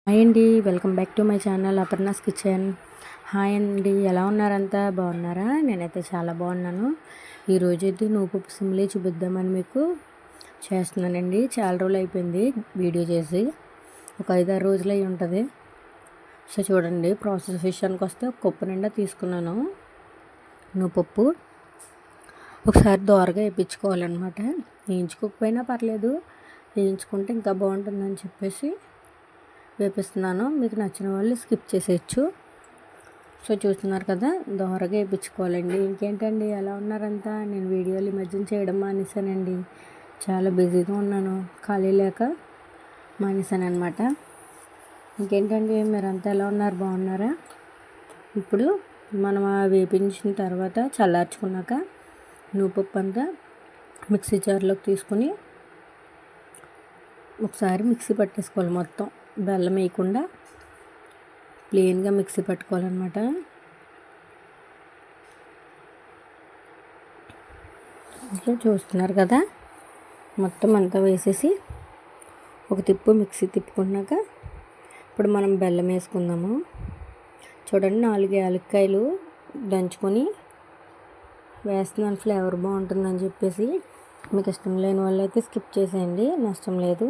Hi అండి, welcome back to my channel Aparna's kitchen. Hi అండి, ఎలా ఉన్నారంతా? బాగున్నారా? నేనైతే చాలా బాగున్నాను. ఈరోజు అయితే నూపప్పు సిమ్లీ చూపిద్దామని మీకు చేస్తున్నానండి. చాలా రోజులు అయిపోయింది వీడియో చేసి, ఒక 5-6 రోజులు అయి ఉంటుంది. సో చూడండి, ప్రాసెస్ విషయానికి వస్తే ఒక కప్పు నిండా తీసుకున్నాను నూపప్పు. ఒకసారి దోరగా వేయించుకోవాలన్నమాట. వేయించుకోకపోయినా పర్లేదు, వేయించుకుంటే ఇంకా బాగుంటుందని చెప్పేసి వేపిస్తున్నాను. మీకు నచ్చిన వాళ్ళు స్కిప్ చేసేయచ్చు. సో చూస్తున్నారు కదా, దోరగా వేయించుకోవాలండి. ఇంకేంటండి, ఎలా ఉన్నారంతా? నేను వీడియోలు ఈ మధ్యన చేయడం మానేశానండి. చాలా బిజీగా ఉన్నాను, ఖాళీ లేక మానేశాను అనమాట. ఇంకేంటండి, మీరంతా ఎలా ఉన్నారు? బాగున్నారా? ఇప్పుడు మనం వేపించిన తర్వాత చల్లార్చుకున్నాక నూపప్పు అంతా మిక్సీ జార్లోకి తీసుకుని ఒకసారి మిక్సీ పట్టేసుకోవాలి. మొత్తం బెల్లం వేయకుండా ప్లెయిన్గా మిక్సీ పట్టుకోవాలన్నమాట. ఇట్లా చూస్తున్నారు కదా, మొత్తం అంతా వేసేసి ఒక తిప్పు మిక్సీ తిప్పుకున్నాక ఇప్పుడు మనం బెల్లం వేసుకుందాము. చూడండి, 4 యాలక్కాయలు దంచుకొని వేస్తున్నాను, ఫ్లేవర్ బాగుంటుందని చెప్పేసి. మీకు ఇష్టం లేని వాళ్ళు అయితే స్కిప్ చేసేయండి, నష్టం లేదు.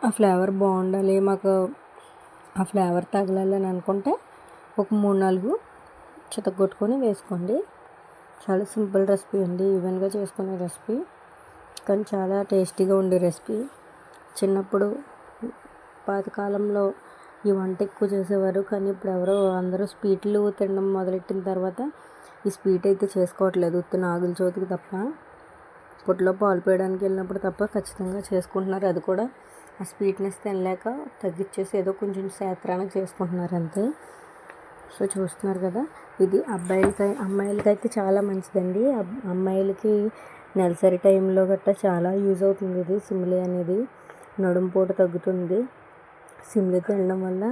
ఆ ఫ్లేవర్ బాగుండాలి, మాకు ఆ ఫ్లేవర్ తగలాలని అనుకుంటే ఒక 3-4 చితగొట్టుకొని వేసుకోండి. చాలా సింపుల్ రెసిపీ అండి, ఈవెన్గా చేసుకునే రెసిపీ, కానీ చాలా టేస్టీగా ఉండే రెసిపీ. చిన్నప్పుడు పాతకాలంలో ఈ వంట ఎక్కువ చేసేవారు, కానీ ఇప్పుడు అందరూ స్వీట్లు తినడం మొదలెట్టిన తర్వాత ఈ స్వీట్ అయితే చేసుకోవట్లేదు, ఉత్తి నాగుల చవితికి తప్ప. పుట్టలో పాలు పోయడానికి వెళ్ళినప్పుడు తప్ప ఖచ్చితంగా చేసుకుంటున్నారు. అది కూడా ఆ స్వీట్నెస్ తినలేక తగ్గించేసి ఏదో కొంచెం శాస్త్రానికి చేసుకుంటున్నారు అంతే. సో చూస్తున్నారు కదా, ఇది అమ్మాయిలకి అయితే చాలా మంచిదండి. అమ్మాయిలకి నెలసరి టైంలో గట్టా చాలా యూజ్ అవుతుంది ఇది సిమ్లీ అనేది. నడుము పోటు తగ్గుతుంది సిమ్లీ తినడం వల్ల,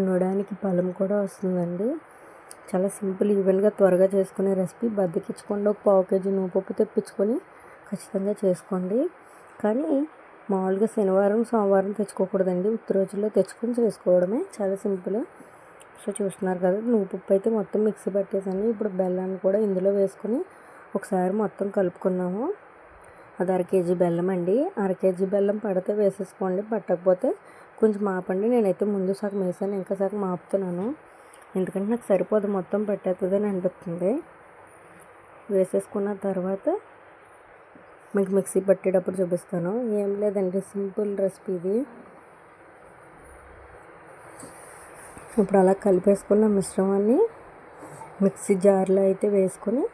నొడానికి బలం కూడా వస్తుందండి. చాలా సింపుల్, ఈవెన్గా త్వరగా చేసుకునే రెసిపీ. బద్దకిచ్చకుండా ఒక 1/4 kg నూపప్పు తెప్పించుకొని ఖచ్చితంగా చేసుకోండి. కానీ మామూలుగా శనివారం సోమవారం తెచ్చుకోకూడదండి, ఉత్తి రోజుల్లో తెచ్చుకొని చేసుకోవడమే, చాలా సింపుల్. సో చూస్తున్నారు కదా, నూపప్పు అయితే మొత్తం మిక్సీ పట్టేసాను. ఇప్పుడు బెల్లాన్ని కూడా ఇందులో వేసుకొని ఒకసారి మొత్తం కలుపుకున్నాము. అది 1/2 kg బెల్లం అండి. 1/2 kg బెల్లం పడితే వేసేసుకోండి, పట్టకపోతే కొంచెం ఆపండి. నేనైతే ముందు సగం వేసాను, ఇంకా సగం ఆపుతున్నాను, ఎందుకంటే నాకు సరిపోదు, మొత్తం పెట్టేస్తుందని అనిపిస్తుంది. వేసేసుకున్న తర్వాత మీకు మిక్సీ పట్టేటప్పుడు చూపిస్తాను. ఏం లేదండి, సింపుల్ రెసిపీ ఇది. ఇప్పుడు అలా కలిపేసుకున్న మిశ్రమాన్ని మిక్సీ జార్లో అయితే వేసుకొని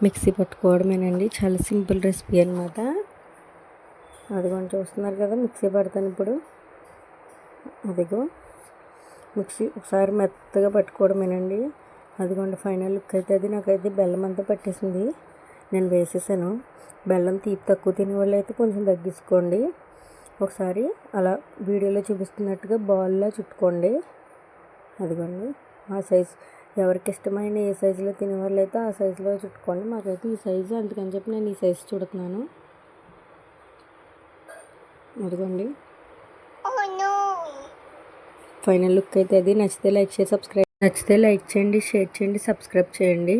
మిక్సీ పట్టుకోవడమేనండి. చాలా సింపుల్ రెసిపీ అనమాట. అదిగోండి, చూస్తున్నారు కదా, మిక్సీ పడతాను ఇప్పుడు. అదిగో మిక్సీ ఒకసారి మెత్తగా పట్టుకోవడమేనండి. అదిగోండి ఫైనల్ లుక్ అయితే అది. నాకైతే బెల్లం అంతా పట్టేసింది, నేను వేసేసాను. బెల్లం తీపి తక్కువ తినే వాళ్ళు అయితే కొంచెం తగ్గించుకోండి. ఒకసారి అలా వీడియోలో చూపిస్తున్నట్టుగా బాల్లా చుట్టుకోండి. అదిగోండి ఆ సైజు, ఎవరికి ఇష్టమైన ఏ సైజులో తినేవాళ్ళు అయితే ఆ సైజులో చుట్టుకోండి. మాకైతే ఈ సైజు, అందుకని చెప్పి నేను ఈ సైజు చుడుతున్నాను. అదిగోండి ఫైనల్ లుక్ అయితే అది. నచ్చితే లైక్ చేయండి, షేర్ చేయండి, సబ్స్క్రైబ్ చేయండి.